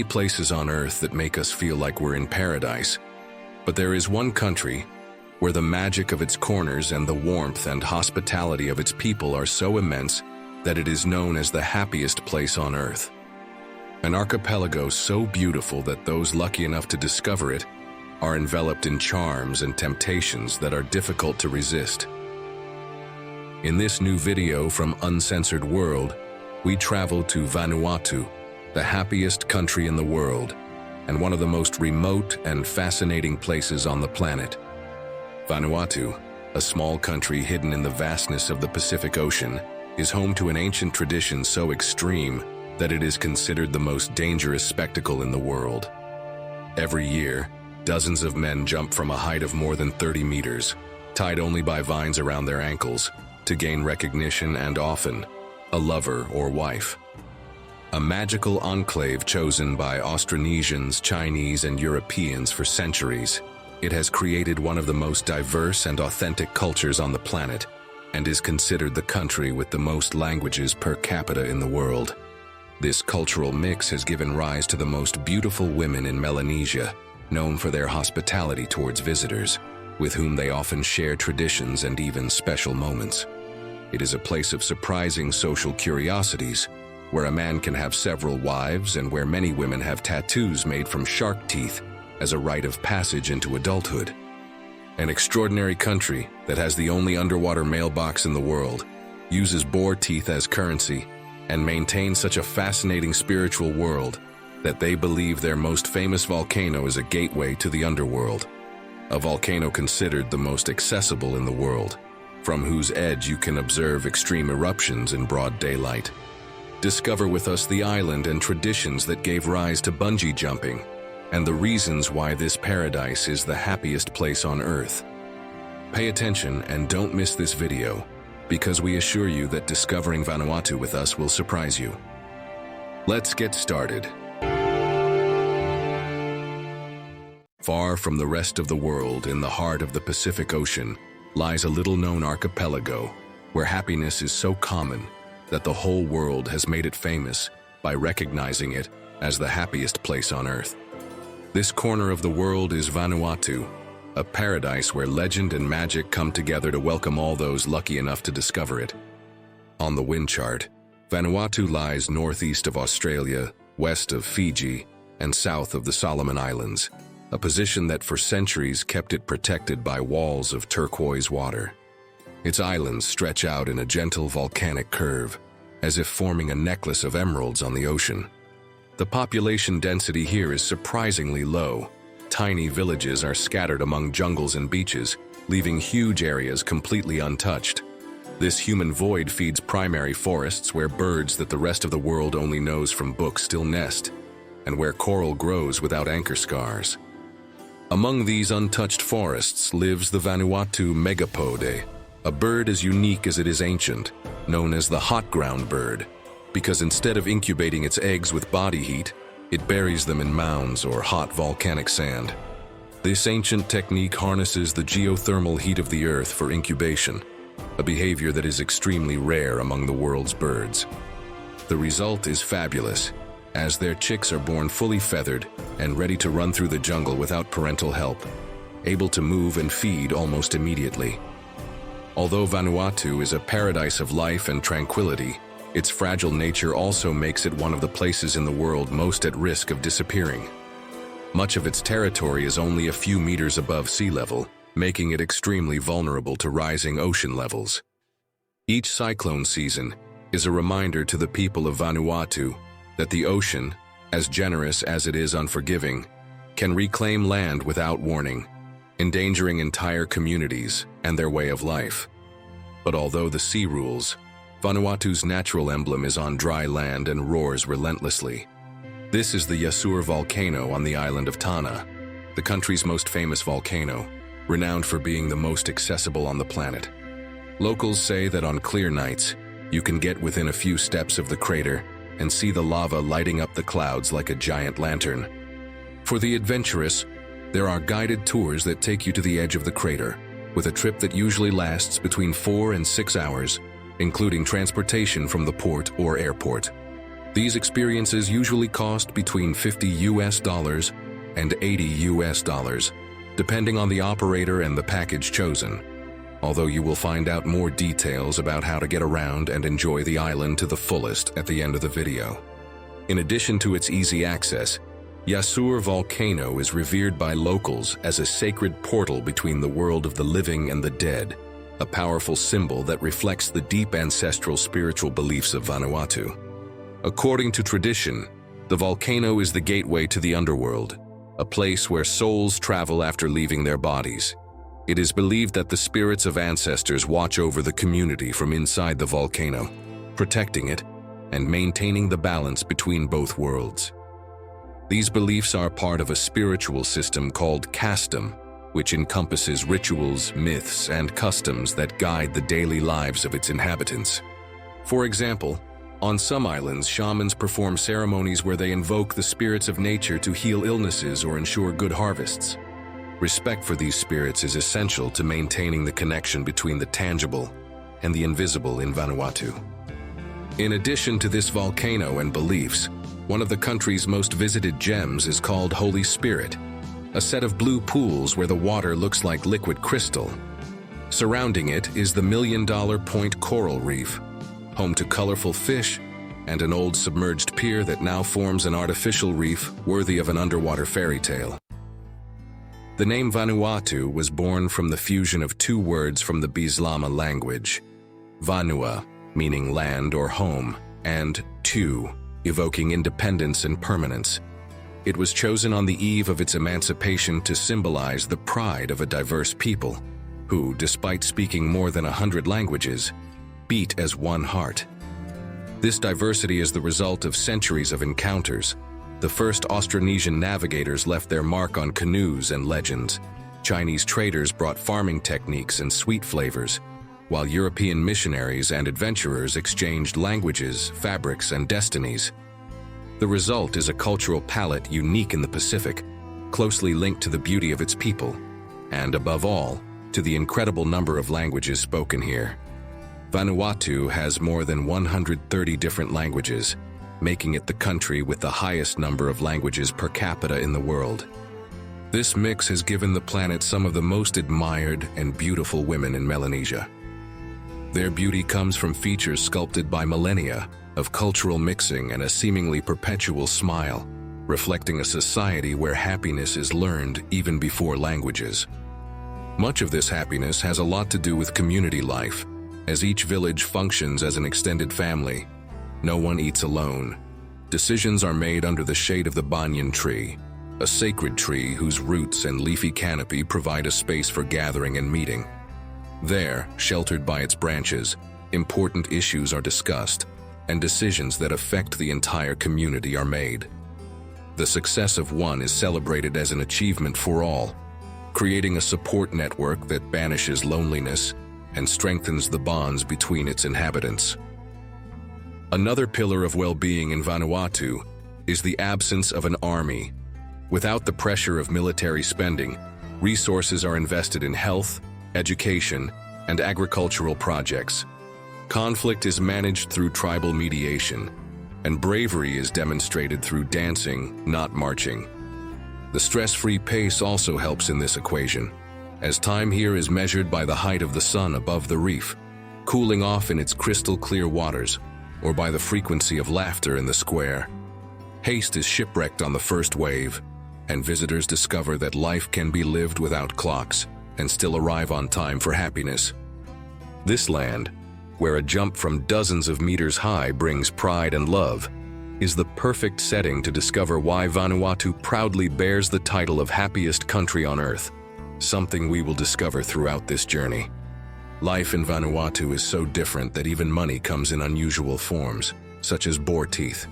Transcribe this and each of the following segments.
places on Earth that make us feel like we're in paradise, but there is one country where the magic of its corners and the warmth and hospitality of its people are so immense that it is known as the happiest place on Earth. An archipelago so beautiful that those lucky enough to discover it are enveloped in charms and temptations that are difficult to resist. In this new video from Uncensored World, we travel to Vanuatu, the happiest country in the world, and one of the most remote and fascinating places on the planet. Vanuatu, a small country hidden in the vastness of the Pacific Ocean, is home to an ancient tradition so extreme that it is considered the most dangerous spectacle in the world. Every year, dozens of men jump from a height of more than 30 meters, tied only by vines around their ankles, to gain recognition and often a lover or wife. A magical enclave chosen by Austronesians, Chinese, and Europeans for centuries, it has created one of the most diverse and authentic cultures on the planet and is considered the country with the most languages per capita in the world. This cultural mix has given rise to the most beautiful women in Melanesia, known for their hospitality towards visitors, with whom they often share traditions and even special moments. It is a place of surprising social curiosities, where a man can have several wives and where many women have tattoos made from shark teeth as a rite of passage into adulthood. An extraordinary country that has the only underwater mailbox in the world, uses boar teeth as currency, and maintains such a fascinating spiritual world that they believe their most famous volcano is a gateway to the underworld. A volcano considered the most accessible in the world, from whose edge you can observe extreme eruptions in broad daylight. Discover with us the island and traditions that gave rise to bungee jumping, and the reasons why this paradise is the happiest place on Earth. Pay attention and don't miss this video, because we assure you that discovering Vanuatu with us will surprise you. Let's get started. Far from the rest of the world, in the heart of the Pacific Ocean, lies a little-known archipelago where happiness is so common that the whole world has made it famous by recognizing it as the happiest place on Earth. This corner of the world is Vanuatu, a paradise where legend and magic come together to welcome all those lucky enough to discover it. On the wind chart, Vanuatu lies northeast of Australia, west of Fiji, and south of the Solomon Islands, a position that for centuries kept it protected by walls of turquoise water. Its islands stretch out in a gentle volcanic curve, as if forming a necklace of emeralds on the ocean. The population density here is surprisingly low. Tiny villages are scattered among jungles and beaches, leaving huge areas completely untouched. This human void feeds primary forests where birds that the rest of the world only knows from books still nest, and where coral grows without anchor scars. Among these untouched forests lives the Vanuatu megapode, a bird as unique as it is ancient, known as the hot ground bird, because instead of incubating its eggs with body heat, it buries them in mounds or hot volcanic sand. This ancient technique harnesses the geothermal heat of the Earth for incubation, a behavior that is extremely rare among the world's birds. The result is fabulous, as their chicks are born fully feathered and ready to run through the jungle without parental help, able to move and feed almost immediately. Although Vanuatu is a paradise of life and tranquility, its fragile nature also makes it one of the places in the world most at risk of disappearing. Much of its territory is only a few meters above sea level, making it extremely vulnerable to rising ocean levels. Each cyclone season is a reminder to the people of Vanuatu that the ocean, as generous as it is unforgiving, can reclaim land without warning, endangering entire communities and their way of life. But although the sea rules, Vanuatu's natural emblem is on dry land and roars relentlessly. This is the Yasur volcano on the island of Tanna, the country's most famous volcano, renowned for being the most accessible on the planet. Locals say that on clear nights, you can get within a few steps of the crater and see the lava lighting up the clouds like a giant lantern. For the adventurous, there are guided tours that take you to the edge of the crater, with a trip that usually lasts between 4 and 6 hours, including transportation from the port or airport. These experiences usually cost between $50 and $80, depending on the operator and the package chosen, although you will find out more details about how to get around and enjoy the island to the fullest at the end of the video. In addition to its easy access, Yasur Volcano is revered by locals as a sacred portal between the world of the living and the dead, a powerful symbol that reflects the deep ancestral spiritual beliefs of Vanuatu. According to tradition, the volcano is the gateway to the underworld, a place where souls travel after leaving their bodies. It is believed that the spirits of ancestors watch over the community from inside the volcano, protecting it and maintaining the balance between both worlds. These beliefs are part of a spiritual system called custom, which encompasses rituals, myths, and customs that guide the daily lives of its inhabitants. For example, on some islands, shamans perform ceremonies where they invoke the spirits of nature to heal illnesses or ensure good harvests. Respect for these spirits is essential to maintaining the connection between the tangible and the invisible in Vanuatu. In addition to this volcano and beliefs, one of the country's most visited gems is called Holy Spirit, a set of blue pools where the water looks like liquid crystal. Surrounding it is the $1 Million Point Coral Reef, home to colorful fish and an old submerged pier that now forms an artificial reef worthy of an underwater fairy tale. The name Vanuatu was born from the fusion of two words from the Bislama language, Vanua, meaning land or home, and Tu, evoking independence and permanence. It was chosen on the eve of its emancipation to symbolize the pride of a diverse people, who, despite speaking more than 100 languages, beat as one heart. This diversity is the result of centuries of encounters. The first Austronesian navigators left their mark on canoes and legends. Chinese traders brought farming techniques and sweet flavors, while European missionaries and adventurers exchanged languages, fabrics, and destinies. The result is a cultural palette unique in the Pacific, closely linked to the beauty of its people, and above all, to the incredible number of languages spoken here. Vanuatu has more than 130 different languages, making it the country with the highest number of languages per capita in the world. This mix has given the planet some of the most admired and beautiful women in Melanesia. Their beauty comes from features sculpted by millennia of cultural mixing and a seemingly perpetual smile, reflecting a society where happiness is learned even before languages. Much of this happiness has a lot to do with community life, as each village functions as an extended family. No one eats alone. Decisions are made under the shade of the banyan tree, a sacred tree whose roots and leafy canopy provide a space for gathering and meeting. There, sheltered by its branches, important issues are discussed, and decisions that affect the entire community are made. The success of one is celebrated as an achievement for all, creating a support network that banishes loneliness and strengthens the bonds between its inhabitants. Another pillar of well-being in Vanuatu is the absence of an army. Without the pressure of military spending, resources are invested in health, education, and agricultural projects. Conflict is managed through tribal mediation, and bravery is demonstrated through dancing, not marching. The stress-free pace also helps in this equation, as time here is measured by the height of the sun above the reef, cooling off in its crystal-clear waters, or by the frequency of laughter in the square. Haste is shipwrecked on the first wave, and visitors discover that life can be lived without clocks and still arrive on time for happiness. This land, where a jump from dozens of meters high brings pride and love, is the perfect setting to discover why Vanuatu proudly bears the title of happiest country on Earth, something we will discover throughout this journey. Life in Vanuatu is so different that even money comes in unusual forms, such as boar teeth.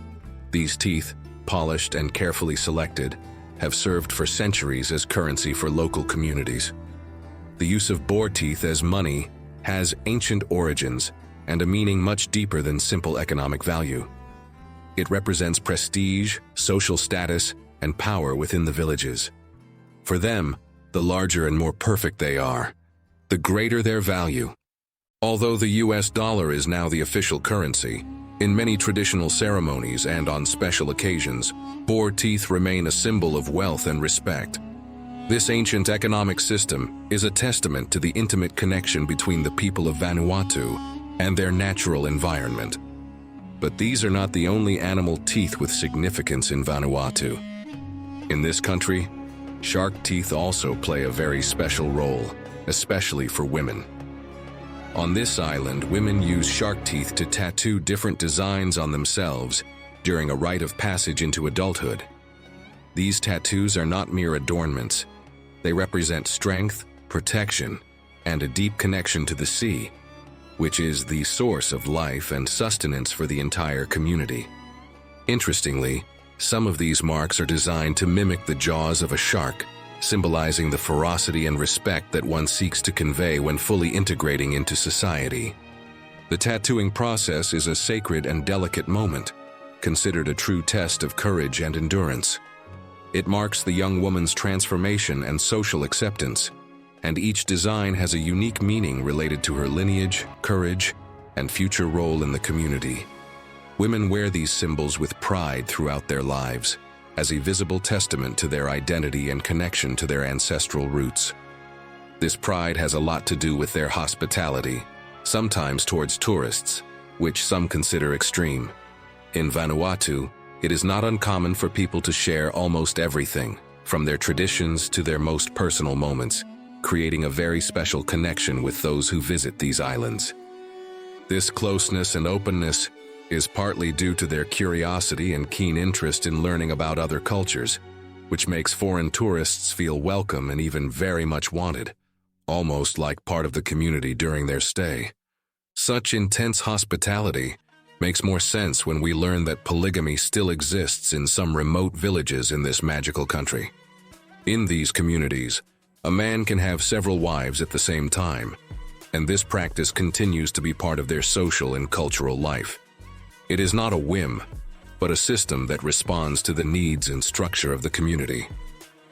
These teeth, polished and carefully selected, have served for centuries as currency for local communities. The use of boar teeth as money has ancient origins and a meaning much deeper than simple economic value. It represents prestige, social status, and power within the villages. For them, the larger and more perfect they are, the greater their value. Although the US dollar is now the official currency, In many traditional ceremonies and on special occasions, boar teeth remain a symbol of wealth and respect. This ancient economic system is a testament to the intimate connection between the people of Vanuatu and their natural environment. But these are not the only animal teeth with significance in Vanuatu. In this country, shark teeth also play a very special role, especially for women. On this island, women use shark teeth to tattoo different designs on themselves during a rite of passage into adulthood. These tattoos are not mere adornments. They represent strength, protection, and a deep connection to the sea, which is the source of life and sustenance for the entire community. Interestingly, some of these marks are designed to mimic the jaws of a shark, symbolizing the ferocity and respect that one seeks to convey when fully integrating into society. The tattooing process is a sacred and delicate moment, considered a true test of courage and endurance. It marks the young woman's transformation and social acceptance, and each design has a unique meaning related to her lineage, courage, and future role in the community. Women wear these symbols with pride throughout their lives, as a visible testament to their identity and connection to their ancestral roots. This pride has a lot to do with their hospitality, sometimes towards tourists, which some consider extreme. In Vanuatu, it is not uncommon for people to share almost everything, from their traditions to their most personal moments, creating a very special connection with those who visit these islands. This closeness and openness is partly due to their curiosity and keen interest in learning about other cultures, which makes foreign tourists feel welcome and even very much wanted, almost like part of the community during their stay. Such intense hospitality makes more sense when we learn that polygamy still exists in some remote villages in this magical country. In these communities, a man can have several wives at the same time, and this practice continues to be part of their social and cultural life. It is not a whim, but a system that responds to the needs and structure of the community.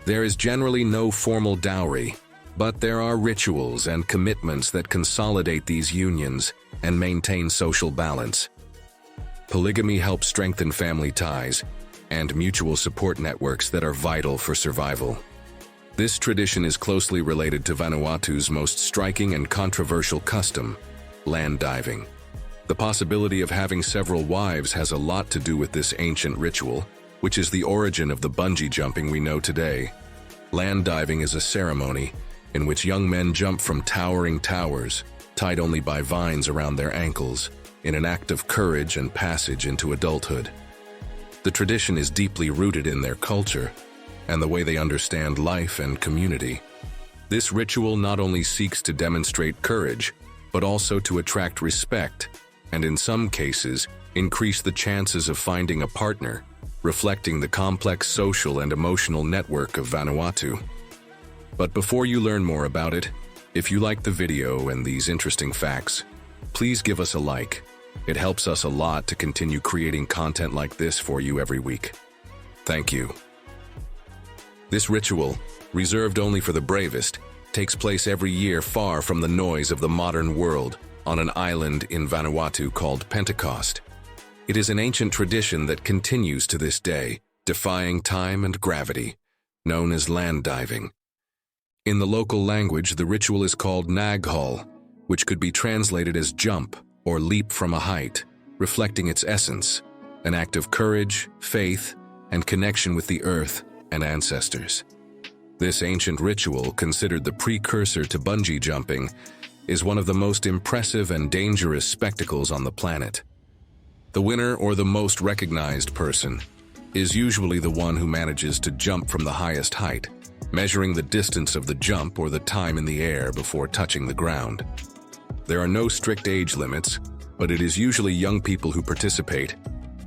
There is generally no formal dowry, but there are rituals and commitments that consolidate these unions and maintain social balance. Polygamy helps strengthen family ties and mutual support networks that are vital for survival. This tradition is closely related to Vanuatu's most striking and controversial custom, land diving. The possibility of having several wives has a lot to do with this ancient ritual, which is the origin of the bungee jumping we know today. Land diving is a ceremony in which young men jump from towering towers, tied only by vines around their ankles, in an act of courage and passage into adulthood. The tradition is deeply rooted in their culture and the way they understand life and community. This ritual not only seeks to demonstrate courage, but also to attract respect, and in some cases, increase the chances of finding a partner, reflecting the complex social and emotional network of Vanuatu. But before you learn more about it, if you like the video and these interesting facts, please give us a like. It helps us a lot to continue creating content like this for you every week. Thank you. This ritual, reserved only for the bravest, takes place every year far from the noise of the modern world on an island in Vanuatu called Pentecost. It is an ancient tradition that continues to this day, defying time and gravity, known as land diving. In the local language, the ritual is called naghal, which could be translated as jump or leap from a height, reflecting its essence, an act of courage, faith, and connection with the earth and ancestors. This ancient ritual, considered the precursor to bungee jumping, is one of the most impressive and dangerous spectacles on the planet. The winner, or the most recognized person, is usually the one who manages to jump from the highest height, measuring the distance of the jump or the time in the air before touching the ground. There are no strict age limits, but it is usually young people who participate,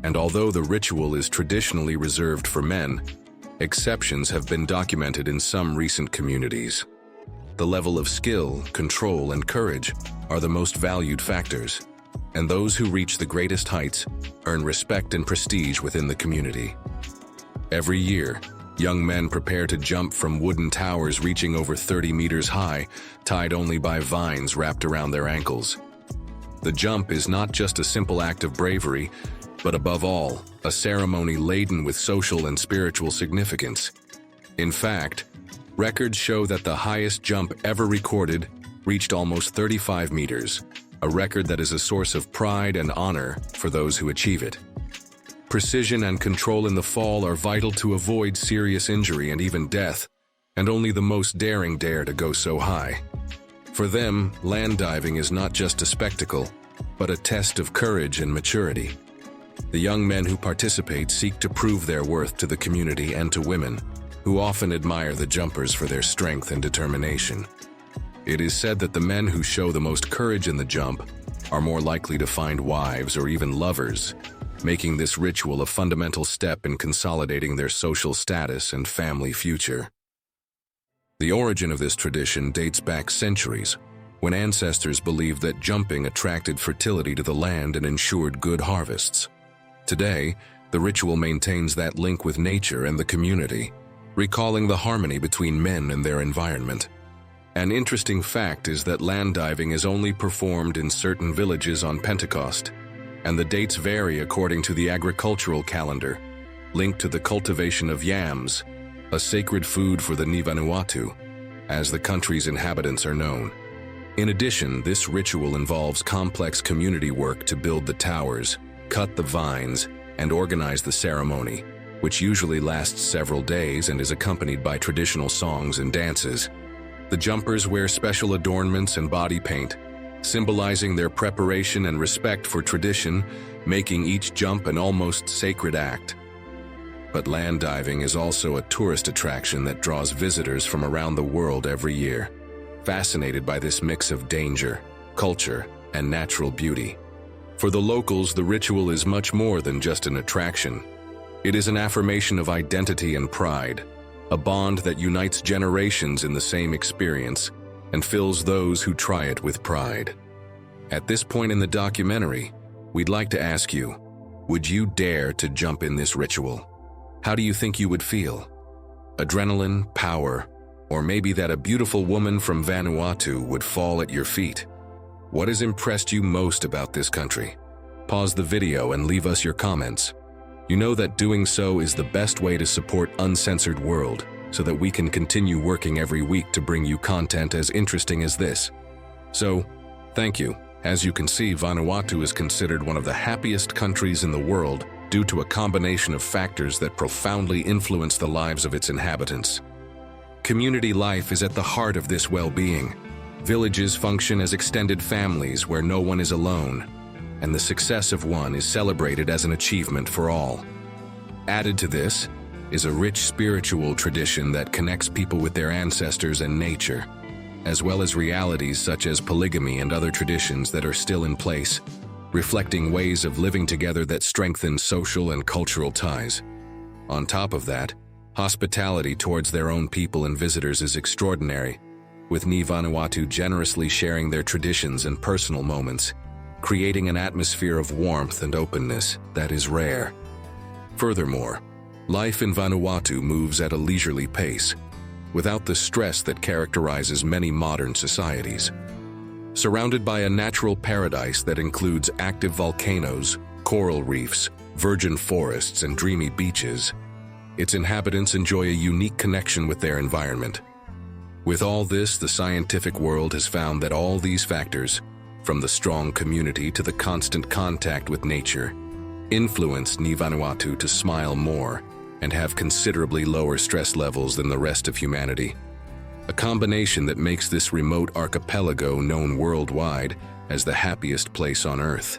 and although the ritual is traditionally reserved for men, exceptions have been documented in some recent communities. The level of skill, control, and courage are the most valued factors, and those who reach the greatest heights earn respect and prestige within the community. Every year, young men prepare to jump from wooden towers reaching over 30 meters high, tied only by vines wrapped around their ankles. The jump is not just a simple act of bravery, but above all, a ceremony laden with social and spiritual significance. In fact, records show that the highest jump ever recorded reached almost 35 meters, a record that is a source of pride and honor for those who achieve it. Precision and control in the fall are vital to avoid serious injury and even death, and only the most daring dare to go so high. For them, land diving is not just a spectacle, but a test of courage and maturity. The young men who participate seek to prove their worth to the community and to women, who often admire the jumpers for their strength and determination. It is said that the men who show the most courage in the jump are more likely to find wives or even lovers, making this ritual a fundamental step in consolidating their social status and family future. The origin of this tradition dates back centuries, when ancestors believed that jumping attracted fertility to the land and ensured good harvests. Today, the ritual maintains that link with nature and the community, recalling the harmony between men and their environment. An interesting fact is that land diving is only performed in certain villages on Pentecost, and the dates vary according to the agricultural calendar, linked to the cultivation of yams, a sacred food for the Vanuatu, as the country's inhabitants are known. In addition, this ritual involves complex community work to build the towers, cut the vines, and organize the ceremony, which usually lasts several days and is accompanied by traditional songs and dances. The jumpers wear special adornments and body paint, symbolizing their preparation and respect for tradition, making each jump an almost sacred act. But land diving is also a tourist attraction that draws visitors from around the world every year, fascinated by this mix of danger, culture, and natural beauty. For the locals, the ritual is much more than just an attraction. It is an affirmation of identity and pride, a bond that unites generations in the same experience and fills those who try it with pride. At this point in the documentary, we'd like to ask you, would you dare to jump in this ritual? How do you think you would feel? Adrenaline, power, or maybe that a beautiful woman from Vanuatu would fall at your feet? What has impressed you most about this country? Pause the video and leave us your comments. You know that doing so is the best way to support Uncensored World, so that we can continue working every week to bring you content as interesting as this. So, thank you. As you can see, Vanuatu is considered one of the happiest countries in the world due to a combination of factors that profoundly influence the lives of its inhabitants. Community life is at the heart of this well-being. Villages function as extended families where no one is alone, and the success of one is celebrated as an achievement for all. Added to this is a rich spiritual tradition that connects people with their ancestors and nature, as well as realities such as polygamy and other traditions that are still in place, reflecting ways of living together that strengthen social and cultural ties. On top of that, hospitality towards their own people and visitors is extraordinary, with Vanuatu generously sharing their traditions and personal moments, creating an atmosphere of warmth and openness that is rare. Furthermore, life in Vanuatu moves at a leisurely pace, without the stress that characterizes many modern societies. Surrounded by a natural paradise that includes active volcanoes, coral reefs, virgin forests, and dreamy beaches, its inhabitants enjoy a unique connection with their environment. With all this, the scientific world has found that all these factors, from the strong community to the constant contact with nature, influence Vanuatu to smile more and have considerably lower stress levels than the rest of humanity. A combination that makes this remote archipelago known worldwide as the happiest place on Earth.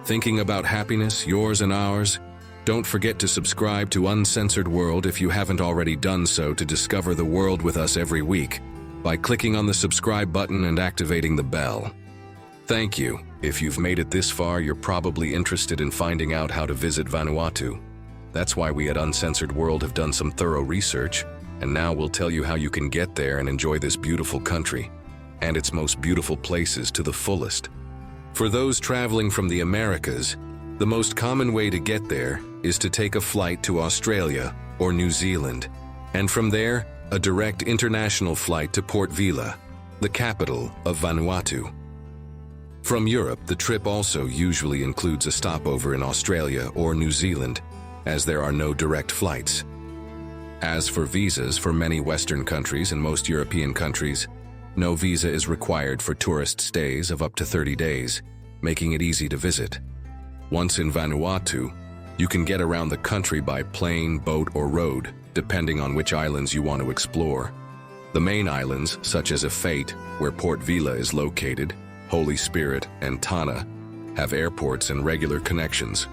Thinking about happiness, yours and ours? Don't forget to subscribe to Uncensored World if you haven't already done so, to discover the world with us every week by clicking on the subscribe button and activating the bell. Thank you. If you've made it this far, you're probably interested in finding out how to visit Vanuatu. That's why we at Uncensored World have done some thorough research, and now we'll tell you how you can get there and enjoy this beautiful country and its most beautiful places to the fullest. For those traveling from the Americas, the most common way to get there is to take a flight to Australia or New Zealand, and from there, a direct international flight to Port Vila, the capital of Vanuatu. From Europe, the trip also usually includes a stopover in Australia or New Zealand, as there are no direct flights. As for visas, for many Western countries and most European countries, no visa is required for tourist stays of up to 30 days, making it easy to visit. Once in Vanuatu, you can get around the country by plane, boat, or road, depending on which islands you want to explore. The main islands, such as Afate, where Port Vila is located, Holy Spirit, and Tana, have airports and regular connections.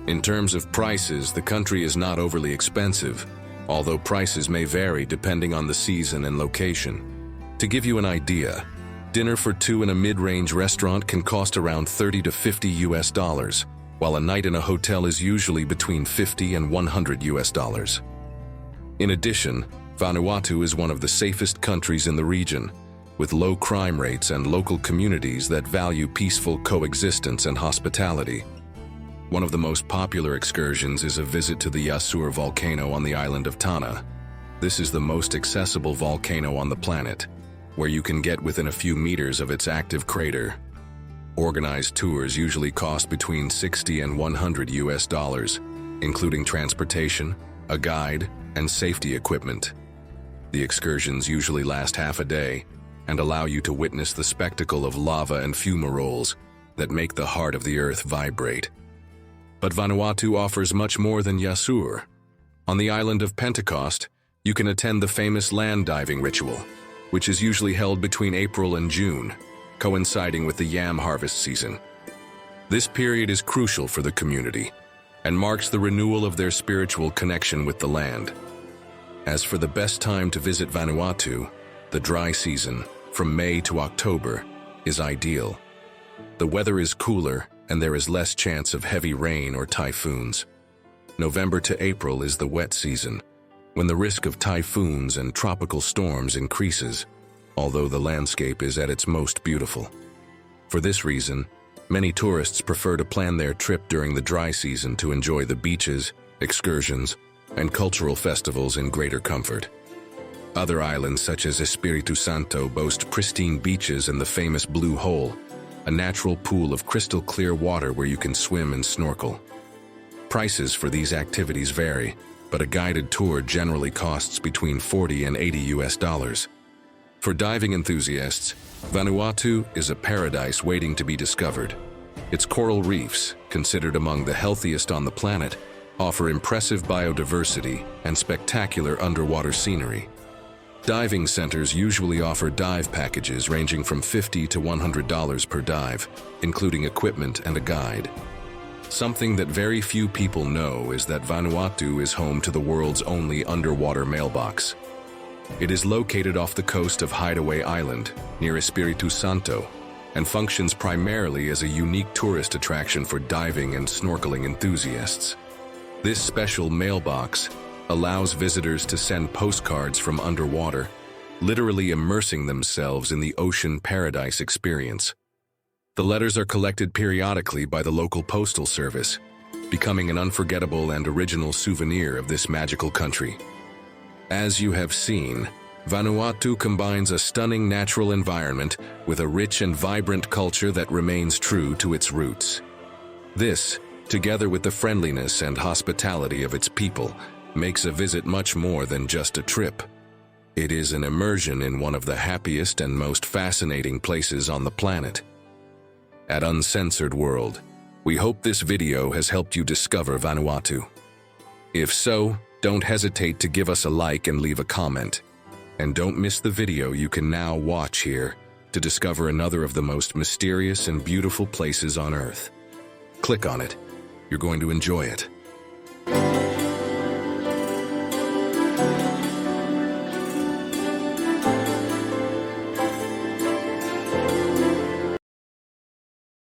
In terms of prices, the country is not overly expensive, although prices may vary depending on the season and location. To give you an idea, dinner for two in a mid-range restaurant can cost around 30 to 50 US dollars, while a night in a hotel is usually between 50 and 100 US dollars. In addition, Vanuatu is one of the safest countries in the region, with low crime rates and local communities that value peaceful coexistence and hospitality. One of the most popular excursions is a visit to the Yasur volcano on the island of Tana. This is the most accessible volcano on the planet, where you can get within a few meters of its active crater. Organized tours usually cost between 60 and 100 US dollars, including transportation, a guide, and safety equipment. The excursions usually last half a day and allow you to witness the spectacle of lava and fumaroles that make the heart of the earth vibrate. But Vanuatu offers much more than Yasur. On the island of Pentecost, you can attend the famous land diving ritual, which is usually held between April and June, coinciding with the yam harvest season. This period is crucial for the community and marks the renewal of their spiritual connection with the land. As for the best time to visit Vanuatu, the dry season, from May to October, is ideal. The weather is cooler and there is less chance of heavy rain or typhoons. November to April is the wet season, when the risk of typhoons and tropical storms increases, although the landscape is at its most beautiful. For this reason, many tourists prefer to plan their trip during the dry season to enjoy the beaches, excursions, and cultural festivals in greater comfort. Other islands such as Espiritu Santo boast pristine beaches and the famous Blue Hole, a natural pool of crystal clear water where you can swim and snorkel. Prices for these activities vary, but a guided tour generally costs between 40 and 80 US dollars. For diving enthusiasts, Vanuatu is a paradise waiting to be discovered. Its coral reefs, considered among the healthiest on the planet, offer impressive biodiversity and spectacular underwater scenery. Diving centers usually offer dive packages ranging from $50 to $100 per dive, including equipment and a guide. Something that very few people know is that Vanuatu is home to the world's only underwater mailbox. It is located off the coast of Hideaway Island, near Espiritu Santo, and functions primarily as a unique tourist attraction for diving and snorkeling enthusiasts. This special mailbox allows visitors to send postcards from underwater, literally immersing themselves in the ocean paradise experience. The letters are collected periodically by the local postal service, becoming an unforgettable and original souvenir of this magical country. As you have seen, Vanuatu combines a stunning natural environment with a rich and vibrant culture that remains true to its roots. This, together with the friendliness and hospitality of its people, makes a visit much more than just a trip. It is an immersion in one of the happiest and most fascinating places on the planet. At Uncensored World, we hope this video has helped you discover Vanuatu. If so, don't hesitate to give us a like and leave a comment. And don't miss the video you can now watch here to discover another of the most mysterious and beautiful places on Earth. Click on it. You're going to enjoy it.